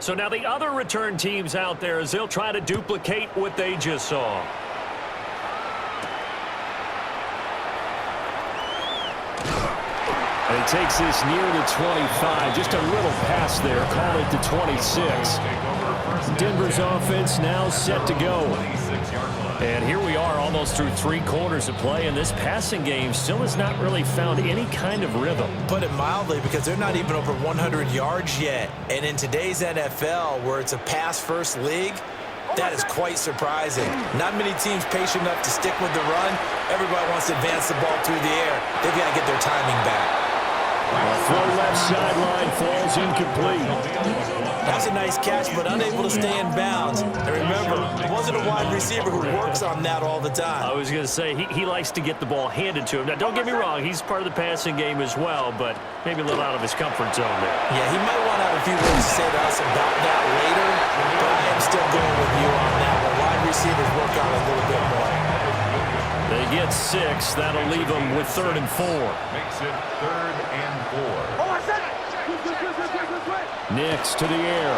So now the other return teams out there as they'll try to duplicate what they just saw. And he takes this near the 25. Just a little pass there. Call it to 26. Denver's offense now set to go. And here we are almost through 3 quarters of play, and this passing game still has not really found any kind of rhythm. Put it mildly, because they're not even over 100 yards yet. And in today's NFL, where it's a pass-first league, that is quite surprising. Not many teams patient enough to stick with the run. Everybody wants to advance the ball through the air. They've got to get their timing back. Throw left sideline falls incomplete. That's a nice catch, but unable to stay in bounds. And remember, it wasn't a wide receiver who works on that all the time. I was going to say, he likes to get the ball handed to him. Now, don't get me wrong, he's part of the passing game as well, but maybe a little out of his comfort zone there. Yeah, he might want to have a few words to say to us about that later, but I am still going with you on that one. Wide receivers work on it a little bit more. They get 6. That'll leave them with 3rd and 4. Makes it 3rd and 4. Oh, I said it! Nix to the air.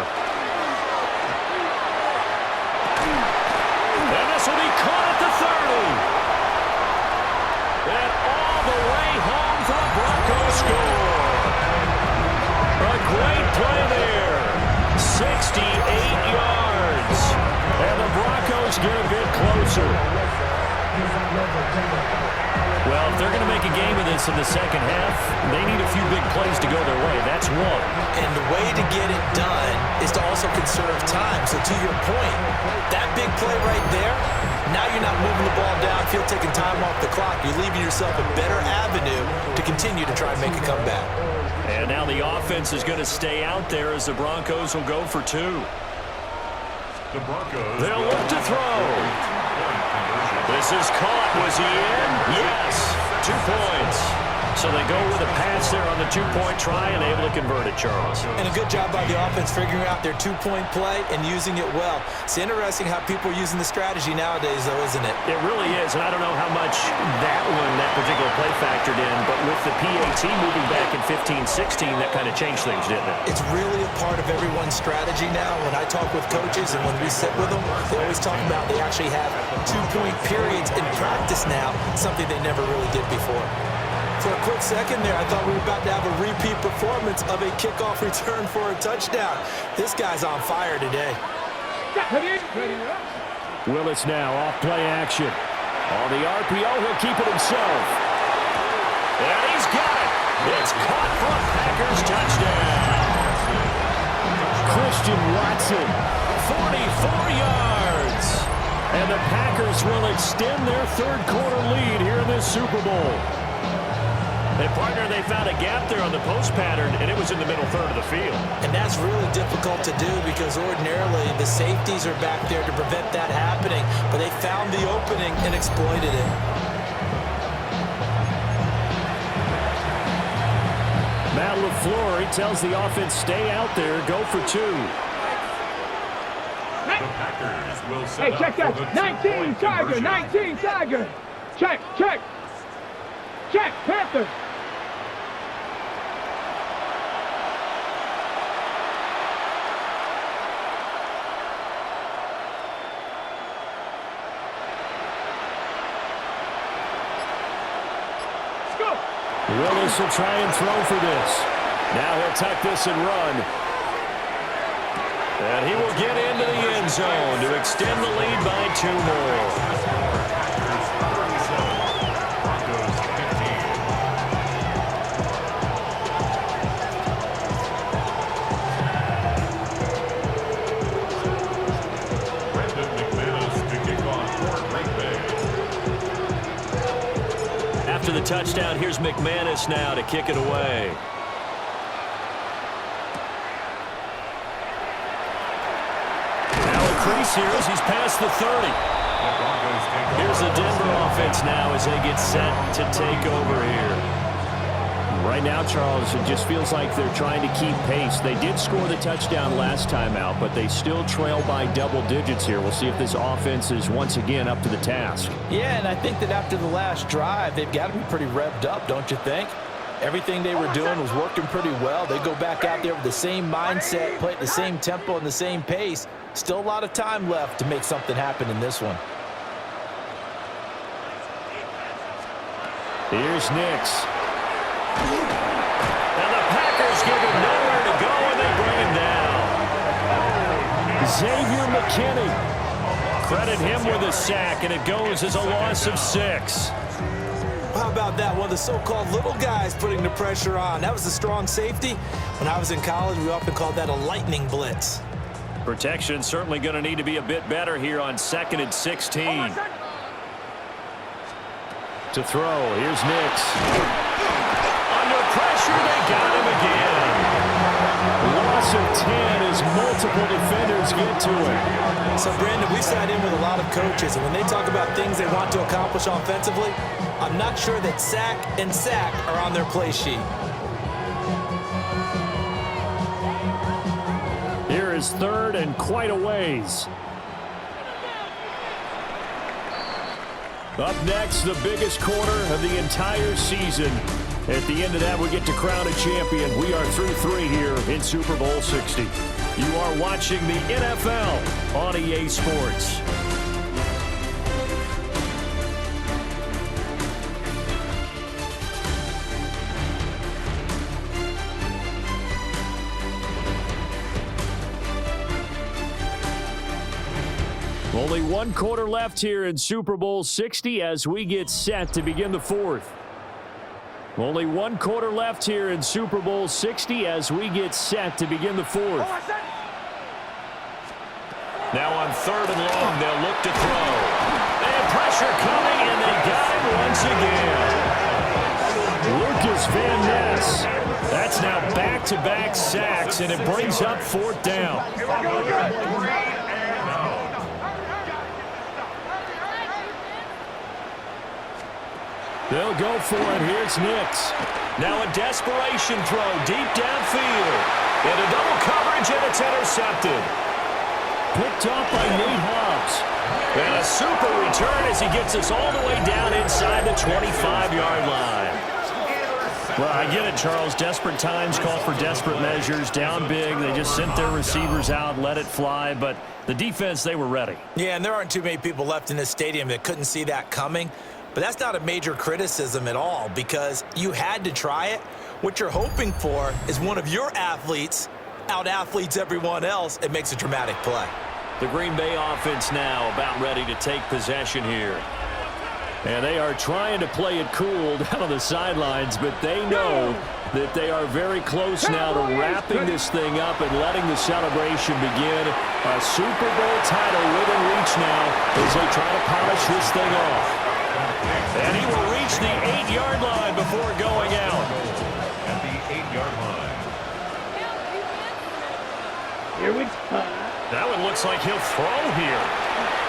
And this will be caught at the 30. And all the way home for a Broncos score. A great play there. 68 yards. And the Broncos get a bit closer. Well, if they're going to make a game of this in the second half, they need a few big plays to go their way. That's one. And the way to get it done is to also conserve time. So to your point, that big play right there, now you're not moving the ball downfield, taking time off the clock. You're leaving yourself a better avenue to continue to try and make a comeback. And now the offense is going to stay out there as the Broncos will go for 2. The Broncos. They'll look to throw. This is caught. Was he in? Yes. 2 points. So they go with a pass there on the 2-point try and able to convert it, Charles. And a good job by the offense figuring out their 2-point play and using it well. It's interesting how people are using the strategy nowadays, though, isn't it? It really is, and I don't know how much that particular play factored in, but with the PAT moving back in 15-16, that kind of changed things, didn't it? It's really a part of everyone's strategy now. When I talk with coaches and when we sit with them, they always talk about they actually have 2-point periods in practice now, something they never really did before. For a quick second there, I thought we were about to have a repeat performance of a kickoff return for a touchdown. This guy's on fire today. Willis now off play action. On the RPO, he'll keep it himself. And he's got it. It's caught for a Packers touchdown. Christian Watson, 44 yards. And the Packers will extend their 3rd quarter lead here in this Super Bowl. And, partner, they found a gap there on the post pattern, and it was in the middle 3rd of the field. And that's really difficult to do because ordinarily the safeties are back there to prevent that happening, but they found the opening and exploited it. Matt LaFleur, he tells the offense, stay out there, go for 2. The Packers will set Hey, check that. 19 Tiger, 19 Tiger. Check, check. Check, Panther. Willis will try and throw for this. Now he'll tuck this and run. And he will get into the end zone to extend the lead by 2 more. After the touchdown, here's McManus now to kick it away. Now a crease here as he's past the 30. Here's the Denver offense now as they get set to take over here. Right now, Charles, it just feels like they're trying to keep pace. They did score the touchdown last time out, but they still trail by double digits here. We'll see if this offense is once again up to the task. Yeah, and I think that after the last drive, they've got to be pretty revved up, don't you think? Everything they were doing was working pretty well. They go back out there with the same mindset, play at the same tempo and the same pace. Still a lot of time left to make something happen in this one. Here's Nix. And the Packers give him nowhere to go, and they bring him down. Xavier McKinney. Credit him with a sack, and it goes as a loss of 6. How about that? One of the so-called little guys putting the pressure on. That was a strong safety. When I was in college, we often called that a lightning blitz. Protection certainly going to need to be a bit better here on 2nd and 16. To throw, here's Nix. Under pressure, they got him again. Loss of 10 as multiple defenders get to him. So, Brandon, we sat in with a lot of coaches, and when they talk about things they want to accomplish offensively, I'm not sure that sack and sack are on their play sheet. Here is 3rd and quite a ways. Up next, the biggest quarter of the entire season. At the end of that, we get to crown a champion. We are through 3 here in Super Bowl 60. You are watching the NFL on EA Sports. Only 1 quarter left here in Super Bowl 60 as we get set to begin the 4th. Only 1 quarter left here in Super Bowl 60 as we get set to begin the 4th. Now on 3rd and long, they'll look to throw. And pressure coming, and they got him once again. Lucas Van Ness. That's now back-to-back sacks, and it brings up 4th down. They'll go for it. Here's Nix. Now a desperation throw deep downfield. Into double coverage, and it's intercepted. Picked off by Nate Hobbs. And a super return as he gets us all the way down inside the 25-yard line. Well, I get it, Charles. Desperate times call for desperate measures. Down big. They just sent their receivers out, let it fly. But the defense, they were ready. Yeah, and there aren't too many people left in this stadium that couldn't see that coming. But that's not a major criticism at all because you had to try it. What you're hoping for is one of your athletes out-athletes everyone else and makes a dramatic play. The Green Bay offense now about ready to take possession here. And they are trying to play it cool down on the sidelines, but they know that they are very close now to wrapping this thing up and letting the celebration begin. A Super Bowl title within reach now as they try to polish this thing off. And he will reach the 8-yard line before going out. At the 8-yard line. Here we go. That one looks like he'll throw here.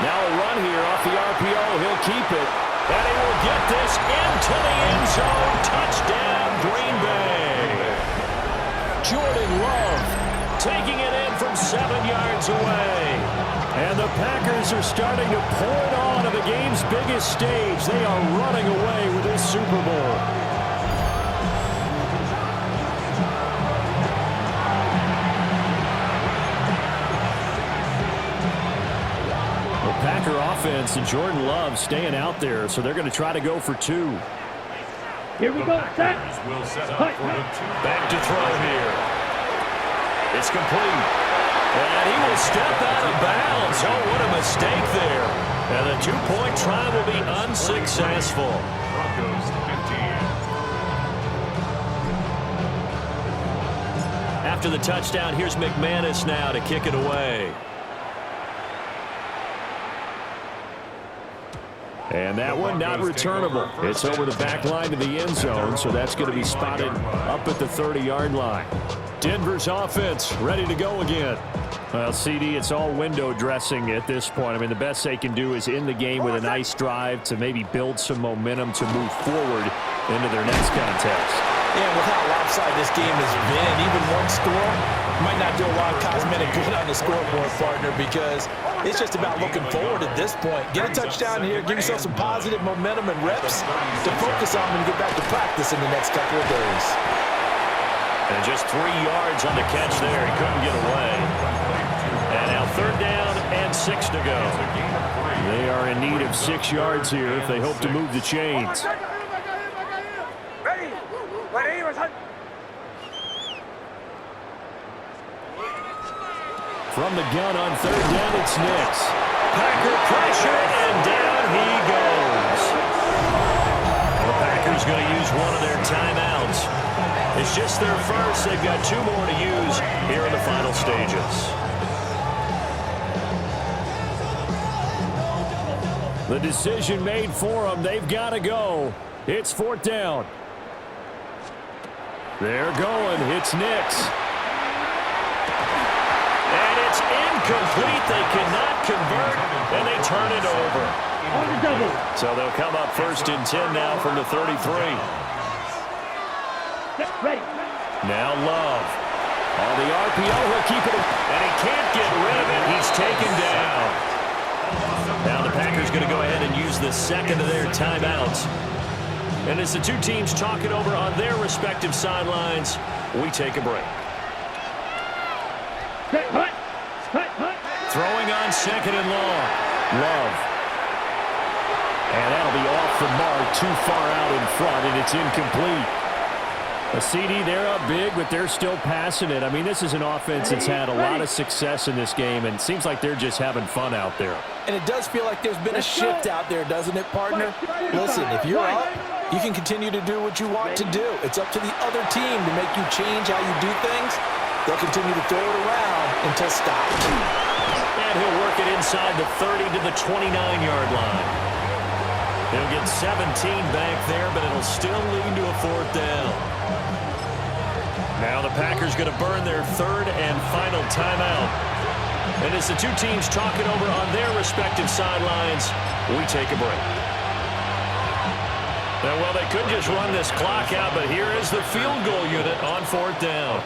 Now a run here off the RPO. He'll keep it. And he will get this into the end zone. Touchdown, Green Bay. Jordan Love Taking it in from 7 yards away. And the Packers are starting to pour it on the game's biggest stage. They are running away with this Super Bowl. The Packer offense and Jordan Love staying out there, so they're going to try to go for 2. Here we go. Set. Will set up for the 2. Back to throw here. It's complete. And he will step out of bounds. Oh, what a mistake there. And the 2-point try will be unsuccessful. Broncos 15. After the touchdown, here's McManus now to kick it away. And that one not returnable. It's over the back line to the end zone, so that's going to be spotted up at the 30-yard line. Denver's offense ready to go again. Well, CD, it's all window dressing at this point. I mean, the best they can do is end the game with a nice drive to maybe build some momentum to move forward into their next contest. Yeah, with how lopsided this game has been, even one score might not do a lot of cosmetic good on the scoreboard, partner, because it's just about looking forward at this point. Get a touchdown here, give yourself some positive momentum and reps to focus on when you get back to practice in the next couple of days. And just 3 yards on the catch there. He couldn't get away. And now 3rd down and 6 to go. They are in need of 6 yards here if they hope to move the chains. From the gun on 3rd down, it's Nix. Packer pressure, and down he goes. The Packers going to use one of their timeouts. It's just their first. They've got 2 more to use here in the final stages. The decision made for them. They've got to go. It's 4th down. They're going. It's Nix. And it's incomplete. They cannot convert, and they turn it over. So they'll come up 1st and 10 now from the 33. Ready. Now Love. On the RPO, he'll keep it. And he can't get rid of it. He's taken down. Now the Packers going to go ahead and use the 2nd of their timeouts. And as the 2 teams talk it over on their respective sidelines, we take a break. Throwing on 2nd and long. Love. And that'll be off the mark, too far out in front, and it's incomplete. A CD, they're up big, but they're still passing it. I mean, this is an offense that's had a lot of success in this game, and it seems like they're just having fun out there. And it does feel like there's been a shift out there, doesn't it, partner? Listen, if you're up, you can continue to do what you want to do. It's up to the other team to make you change how you do things. They'll continue to throw it around until stopped. And he'll work it inside the 30 to the 29-yard line. He'll get 17 back there, but it'll still lead to a 4th down. Now the Packers going to burn their 3rd and final timeout. And as the 2 teams talk it over on their respective sidelines, we take a break. Now, well, they could just run this clock out, but here is the field goal unit on 4th down.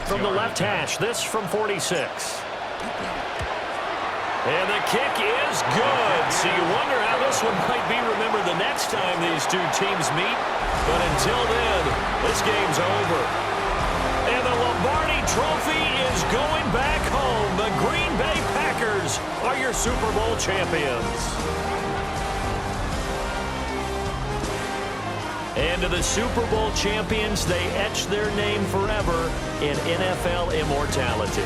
From the left hash, this from 46. And the kick is good. So you wonder how this one might be remembered the next time these 2 teams meet. But until then, this game's over. And the Lombardi Trophy is going back home. The Green Bay Packers are your Super Bowl champions. And to the Super Bowl champions, they etch their name forever in NFL immortality.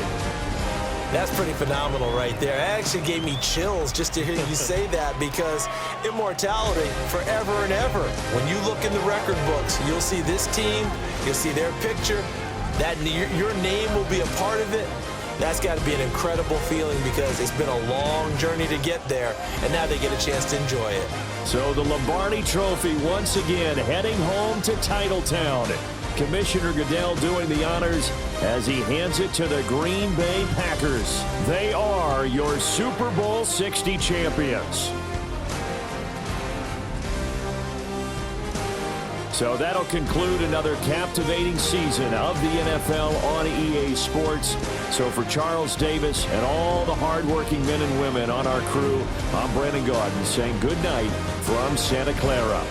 That's pretty phenomenal right there. It actually gave me chills just to hear you say that, because immortality forever and ever. When you look in the record books, you'll see this team, you'll see their picture, that your name will be a part of it. That's got to be an incredible feeling, because it's been a long journey to get there, and now they get a chance to enjoy it. So the Lombardi Trophy once again heading home to Titletown. Commissioner Goodell doing the honors as he hands it to the Green Bay Packers. They are your Super Bowl 60 champions. So that'll conclude another captivating season of the NFL on EA Sports. So for Charles Davis and all the hardworking men and women on our crew, I'm Brandon Gaudin saying good night from Santa Clara.